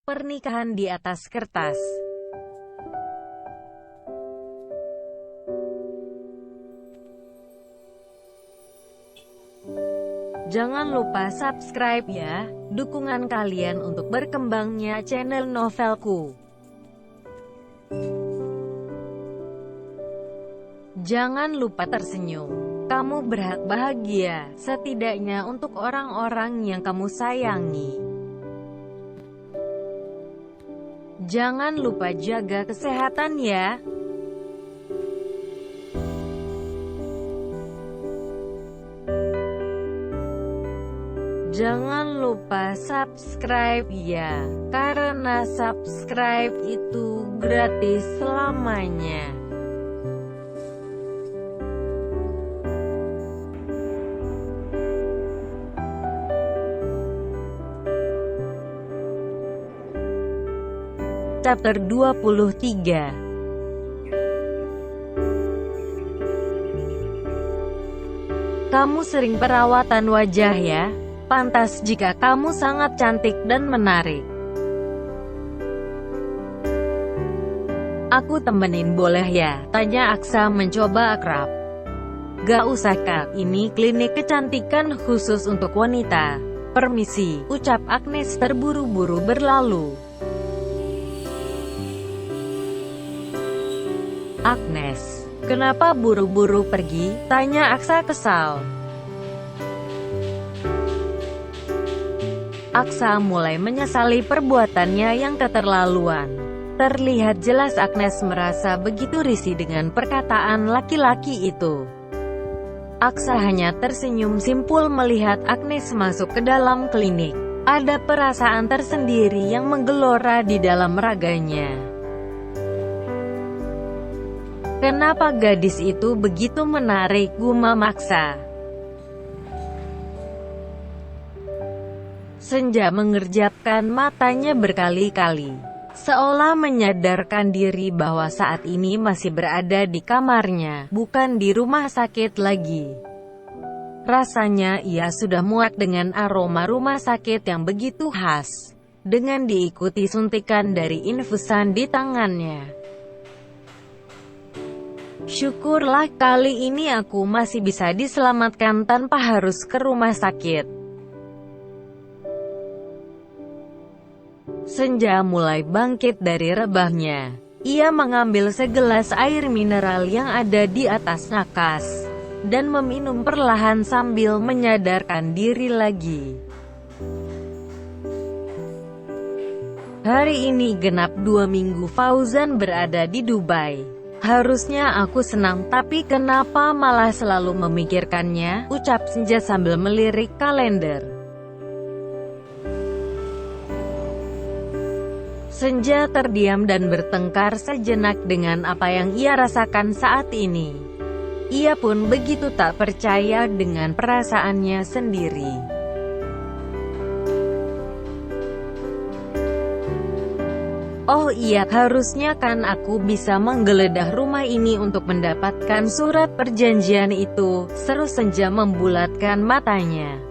Pernikahan di atas kertas. Jangan lupa subscribe ya, dukungan kalian untuk berkembangnya channel Novelku. Jangan lupa tersenyum. Kamu berhak bahagia, setidaknya untuk orang-orang yang kamu sayangi. Jangan lupa jaga kesehatan ya. Jangan lupa subscribe ya, karena subscribe itu gratis selamanya. Chapter 23. Kamu sering perawatan wajah ya? Pantas jika kamu sangat cantik dan menarik. Aku temenin boleh ya? Tanya Aksa mencoba akrab. Gak usah Kak, ini klinik kecantikan khusus untuk wanita. Permisi, ucap Agnes terburu-buru berlalu. Agnes, kenapa buru-buru pergi? Tanya Aksa kesal. Aksa mulai menyesali perbuatannya yang keterlaluan. Terlihat jelas Agnes merasa begitu risih dengan perkataan laki-laki itu. Aksa hanya tersenyum simpul melihat Agnes masuk ke dalam klinik. Ada perasaan tersendiri yang menggelora di dalam raganya. Kenapa gadis itu begitu menarik, gumam Aksa. Senja mengerjapkan matanya berkali-kali, seolah menyadarkan diri bahwa saat ini masih berada di kamarnya, bukan di rumah sakit lagi. Rasanya ia sudah muak dengan aroma rumah sakit yang begitu khas, dengan diikuti suntikan dari infusan di tangannya. Syukurlah kali ini aku masih bisa diselamatkan tanpa harus ke rumah sakit. Senja mulai bangkit dari rebahnya. Ia mengambil segelas air mineral yang ada di atas nakas, dan meminum perlahan sambil menyadarkan diri lagi. Hari ini genap 2 minggu Fauzan berada di Dubai. Harusnya aku senang, tapi kenapa malah selalu memikirkannya, ucap Senja sambil melirik kalender. Senja terdiam dan bertengkar sejenak dengan apa yang ia rasakan saat ini. Ia pun begitu tak percaya dengan perasaannya sendiri. Oh iya, harusnya kan aku bisa menggeledah rumah ini untuk mendapatkan surat perjanjian itu, seru Senja membulatkan matanya.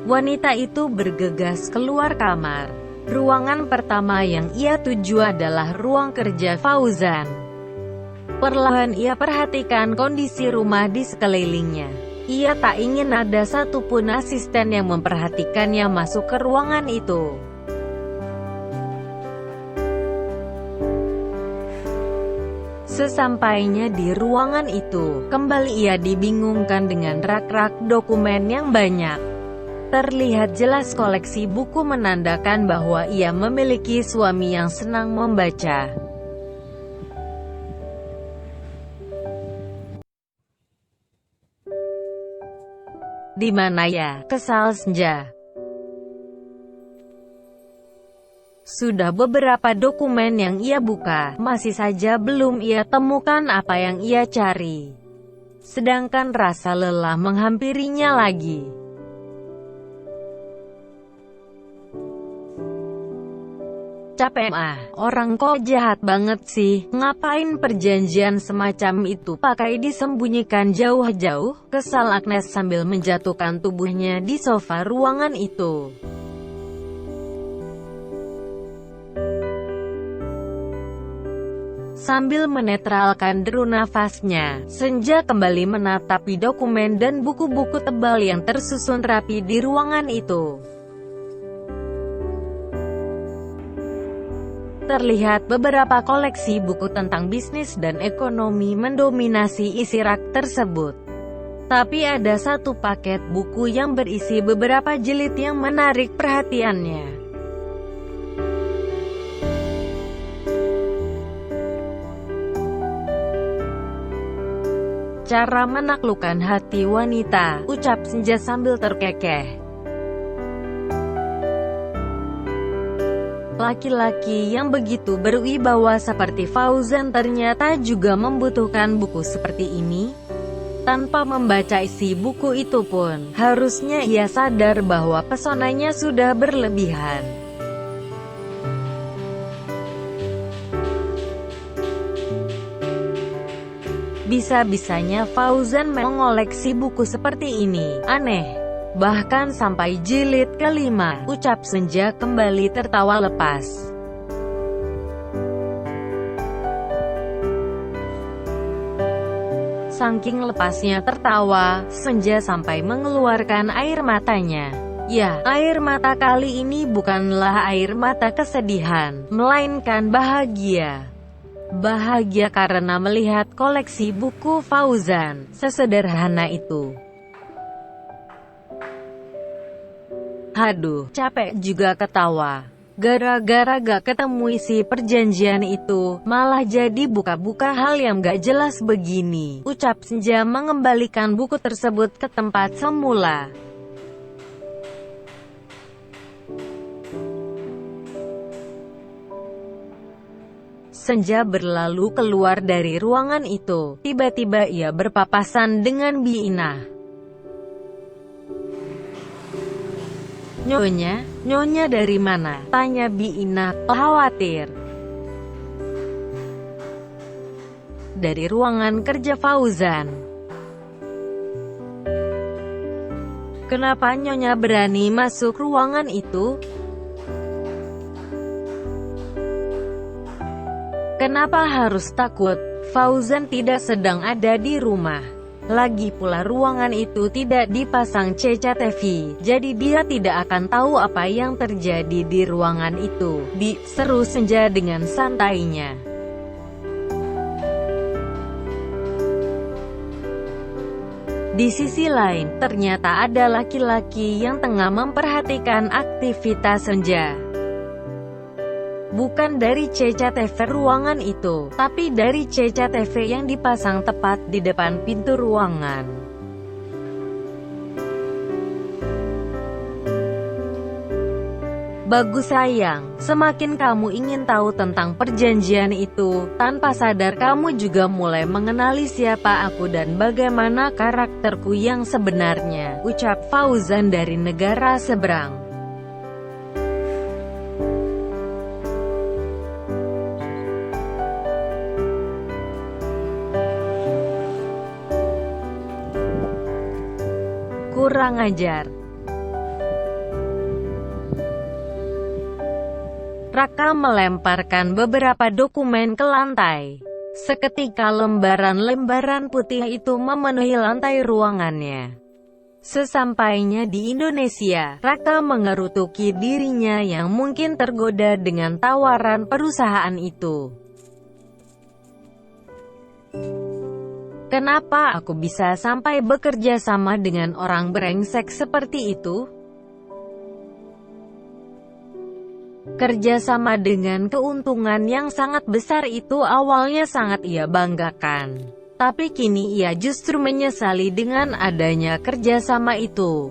Wanita itu bergegas keluar kamar. Ruangan pertama yang ia tuju adalah ruang kerja Fauzan. Perlahan ia perhatikan kondisi rumah di sekelilingnya. Ia tak ingin ada satupun asisten yang memperhatikannya masuk ke ruangan itu. Sesampainya di ruangan itu, kembali ia dibingungkan dengan rak-rak dokumen yang banyak. Terlihat jelas koleksi buku menandakan bahwa ia memiliki suami yang senang membaca. Di mana ya? Kesal Senja. Sudah beberapa dokumen yang ia buka, masih saja belum ia temukan apa yang ia cari. Sedangkan rasa lelah menghampirinya lagi. Capek mah, orang kok jahat banget sih, ngapain perjanjian semacam itu pakai disembunyikan jauh-jauh, kesal Agnes sambil menjatuhkan tubuhnya di sofa ruangan itu. Sambil menetralkan deru nafasnya, Senja kembali menatapi dokumen dan buku-buku tebal yang tersusun rapi di ruangan itu. Terlihat beberapa koleksi buku tentang bisnis dan ekonomi mendominasi isi rak tersebut. Tapi ada satu paket buku yang berisi beberapa jilid yang menarik perhatiannya. Cara menaklukkan hati wanita, ucap Senja sambil terkekeh. Laki-laki yang begitu berwibawa seperti Fauzan ternyata juga membutuhkan buku seperti ini. Tanpa membaca isi buku itu pun, harusnya ia sadar bahwa pesonanya sudah berlebihan. Bisa-bisanya Fauzan mengoleksi buku seperti ini, aneh. Bahkan sampai jilid kelima, ucap Senja kembali tertawa lepas. Saking lepasnya tertawa, Senja sampai mengeluarkan air matanya. Ya, air mata kali ini bukanlah air mata kesedihan, melainkan bahagia. Bahagia karena melihat koleksi buku Fauzan, sesederhana itu. Haduh, capek juga ketawa. Gara-gara gak ketemu isi perjanjian itu, malah jadi buka-buka hal yang gak jelas begini, ucap Senja mengembalikan buku tersebut ke tempat semula. Senja berlalu keluar dari ruangan itu. Tiba-tiba ia berpapasan dengan Biina. Nyonya dari mana? Tanya Biina, khawatir. Dari ruangan kerja Fauzan. Kenapa Nyonya berani masuk ruangan itu? Kenapa harus takut? Fauzan tidak sedang ada di rumah. Lagi pula ruangan itu tidak dipasang CCTV, jadi dia tidak akan tahu apa yang terjadi di ruangan itu. Seru Senja dengan santainya. Di sisi lain, ternyata ada laki-laki yang tengah memperhatikan aktivitas Senja. Bukan dari CCTV ruangan itu, tapi dari CCTV yang dipasang tepat di depan pintu ruangan. Bagus sayang, semakin kamu ingin tahu tentang perjanjian itu, tanpa sadar kamu juga mulai mengenali siapa aku dan bagaimana karakterku yang sebenarnya, ucap Fauzan dari negara seberang. Kurang ajar. Raka melemparkan beberapa dokumen ke lantai. Seketika lembaran-lembaran putih itu memenuhi lantai ruangannya. Sesampainya di Indonesia, Raka mengerutuki dirinya yang mungkin tergoda dengan tawaran perusahaan itu. Kenapa aku bisa sampai bekerja sama dengan orang brengsek seperti itu? Kerja sama dengan keuntungan yang sangat besar itu awalnya sangat ia banggakan. Tapi kini ia justru menyesali dengan adanya kerja sama itu.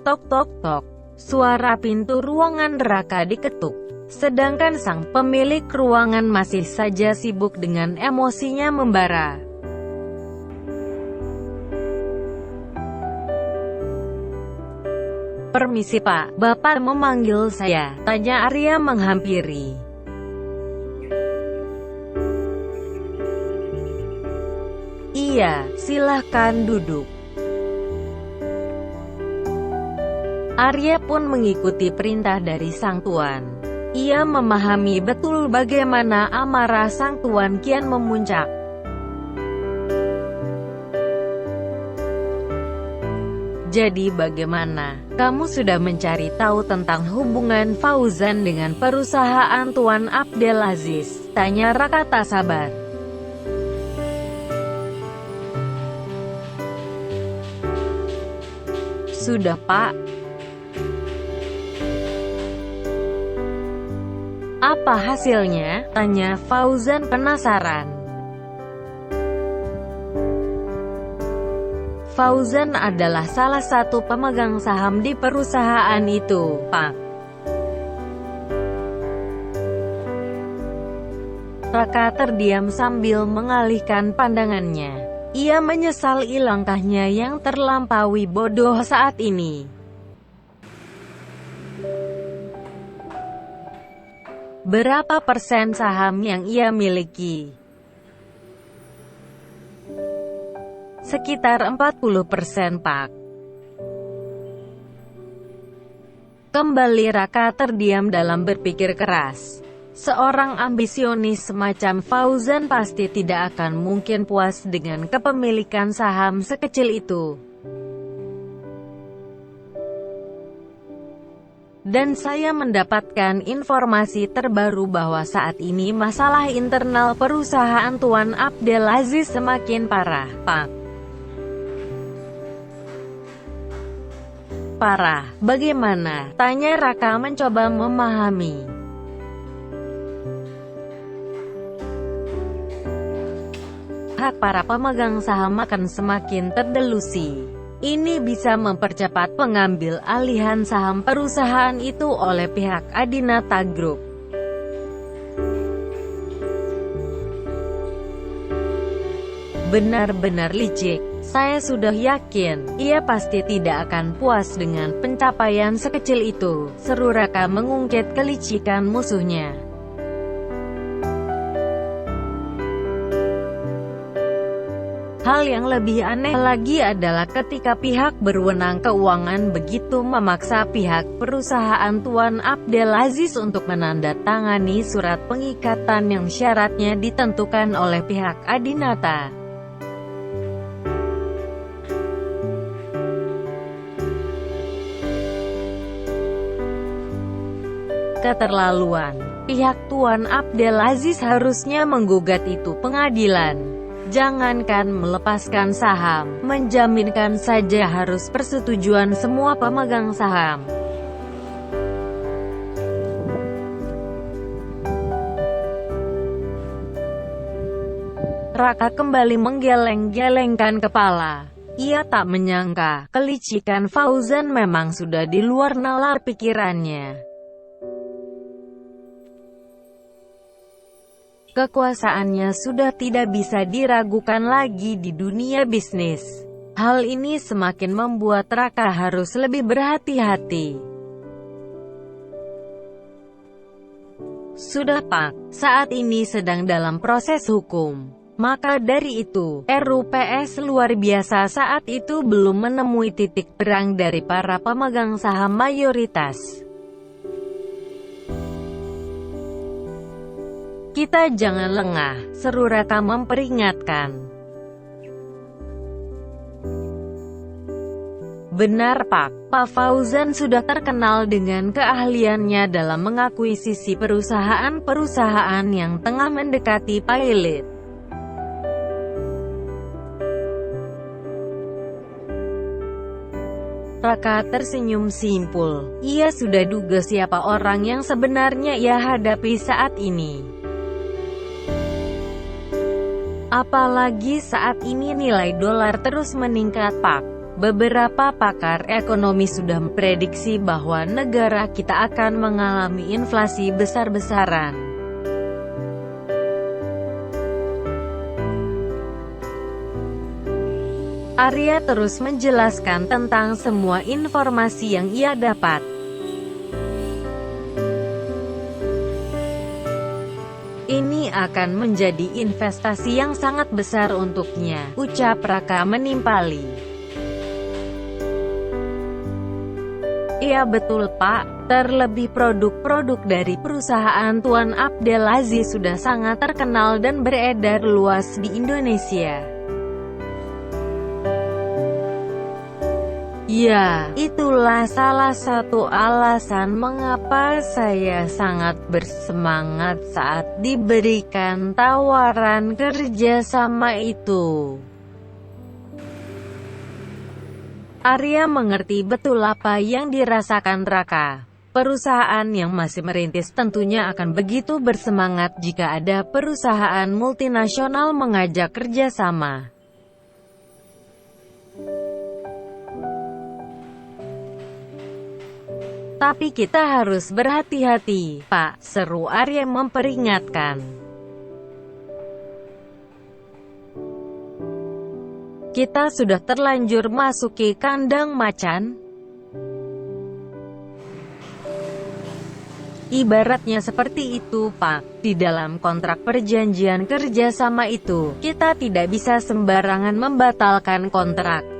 Tok tok tok. Suara pintu ruangan Raka diketuk. Sedangkan sang pemilik ruangan masih saja sibuk dengan emosinya membara. "Permisi Pak, Bapak memanggil saya?" tanya Arya menghampiri. "Iya, silahkan duduk." Arya pun mengikuti perintah dari sang tuan. Ia memahami betul bagaimana amarah sang tuan kian memuncak. "Jadi bagaimana? Kamu sudah mencari tahu tentang hubungan Fauzan dengan perusahaan Tuan Abdelaziz?" tanya Raka tak sabar. "Sudah Pak." "Apa hasilnya?" tanya Fauzan penasaran. "Fauzan adalah salah satu pemegang saham di perusahaan itu, Pak." Raka terdiam sambil mengalihkan pandangannya. Ia menyesali langkahnya yang terlampaui bodoh saat ini. "Berapa persen saham yang ia miliki?" "Sekitar 40%, Pak." Kembali Raka terdiam dalam berpikir keras. Seorang ambisionis semacam Fauzan pasti tidak akan mungkin puas dengan kepemilikan saham sekecil itu. "Dan saya mendapatkan informasi terbaru bahwa saat ini masalah internal perusahaan Tuan Abdelaziz semakin parah, Pak." "Parah? Bagaimana?" tanya Raka mencoba memahami. "Hak para pemegang saham akan semakin terdelusi. Ini bisa mempercepat pengambil alihan saham perusahaan itu oleh pihak Adinata Group." "Benar-benar licik. Saya sudah yakin, ia pasti tidak akan puas dengan pencapaian sekecil itu," seru Raka mengungkit kelicikan musuhnya. Hal yang lebih aneh lagi adalah ketika pihak berwenang keuangan begitu memaksa pihak perusahaan Tuan Abdelaziz untuk menandatangani surat pengikatan yang syaratnya ditentukan oleh pihak Adinata. Keterlaluan. Pihak Tuan Abdelaziz harusnya menggugat itu pengadilan. Jangankan melepaskan saham, menjaminkan saja harus persetujuan semua pemegang saham. Raka kembali menggeleng-gelengkan kepala. Ia tak menyangka, kelicikan Fauzan memang sudah di luar nalar pikirannya. Kekuasaannya sudah tidak bisa diragukan lagi di dunia bisnis. Hal ini semakin membuat Raka harus lebih berhati-hati. "Sudah Pak, saat ini sedang dalam proses hukum. Maka dari itu, RUPS luar biasa saat itu belum menemui titik terang dari para pemegang saham mayoritas. Kita jangan lengah," seru Raka memperingatkan. "Benar Pak Fauzan sudah terkenal dengan keahliannya dalam mengakuisisi perusahaan-perusahaan yang tengah mendekati pilot. Raka tersenyum simpul. Ia sudah duga siapa orang yang sebenarnya ia hadapi saat ini. Apalagi saat ini nilai dolar terus meningkat Pak. Beberapa pakar ekonomi sudah memprediksi bahwa negara kita akan mengalami inflasi besar-besaran. Arya terus menjelaskan tentang semua informasi yang ia dapat. Ini akan menjadi investasi yang sangat besar untuknya, ucap Raka menimpali. Iya betul Pak, terlebih produk-produk dari perusahaan Tuan Abdelaziz sudah sangat terkenal dan beredar luas di Indonesia. Ya, itulah salah satu alasan mengapa saya sangat bersemangat saat diberikan tawaran kerjasama itu. Arya mengerti betul apa yang dirasakan Raka. Perusahaan yang masih merintis tentunya akan begitu bersemangat jika ada perusahaan multinasional mengajak kerjasama. Tapi kita harus berhati-hati, Pak, seru Arya memperingatkan. Kita sudah terlanjur masuki kandang macan. Ibaratnya seperti itu, Pak. Di dalam kontrak perjanjian kerjasama itu, kita tidak bisa sembarangan membatalkan kontrak.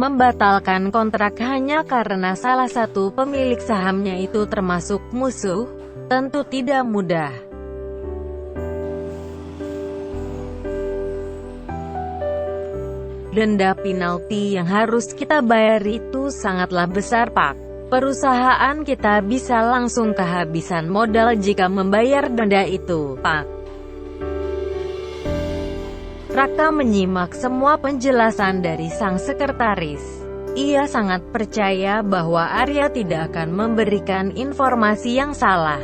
Membatalkan kontrak hanya karena salah satu pemilik sahamnya itu termasuk musuh, tentu tidak mudah. Denda penalti yang harus kita bayar itu sangatlah besar Pak. Perusahaan kita bisa langsung kehabisan modal jika membayar denda itu, Pak. Raka menyimak semua penjelasan dari sang sekretaris. Ia sangat percaya bahwa Arya tidak akan memberikan informasi yang salah.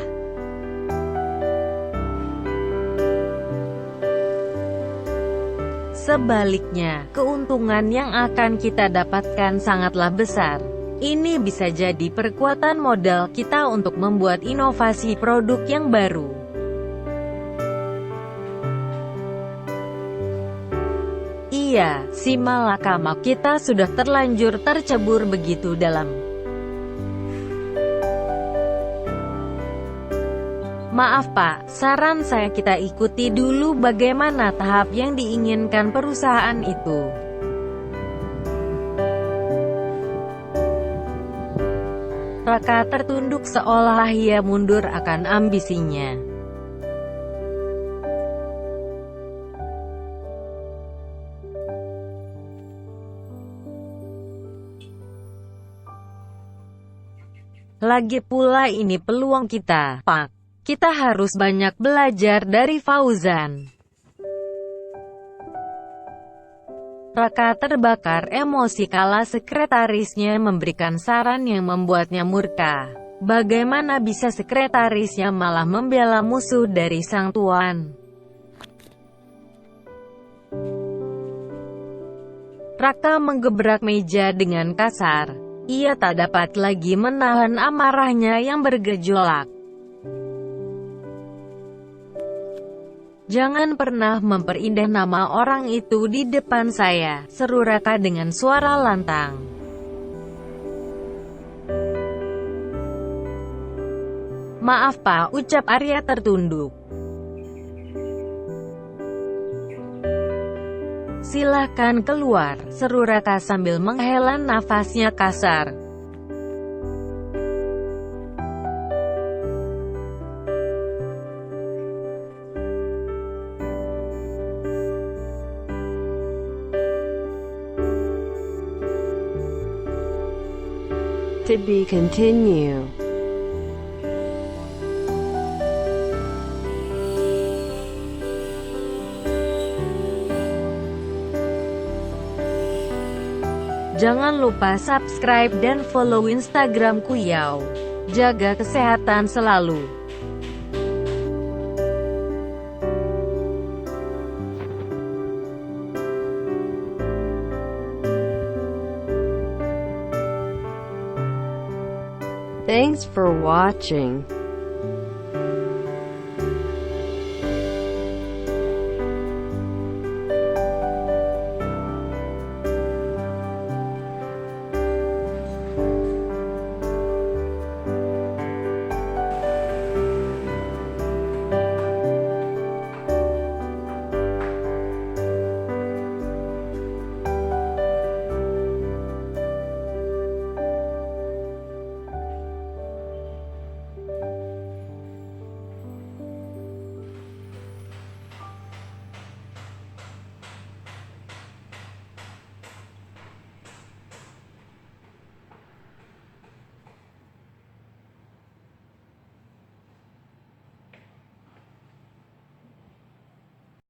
Sebaliknya, keuntungan yang akan kita dapatkan sangatlah besar. Ini bisa jadi perkuatan modal kita untuk membuat inovasi produk yang baru. Iya, si malakama kita sudah terlanjur tercebur begitu dalam. Maaf Pak, saran saya kita ikuti dulu bagaimana tahap yang diinginkan perusahaan itu. Raka tertunduk seolah ia mundur akan ambisinya. Lagi pula ini peluang kita, Pak. Kita harus banyak belajar dari Fauzan. Raka terbakar emosi kala sekretarisnya memberikan saran yang membuatnya murka. Bagaimana bisa sekretarisnya malah membela musuh dari sang tuan? Raka menggebrak meja dengan kasar. Ia tak dapat lagi menahan amarahnya yang bergejolak. Jangan pernah memperindah nama orang itu di depan saya, seru Raka dengan suara lantang. Maaf Pak, ucap Arya tertunduk. Silahkan keluar, seru Raka sambil menghela nafasnya kasar. To be continue. Jangan lupa subscribe dan follow Instagramku Yao. Jaga kesehatan selalu. Thanks for watching.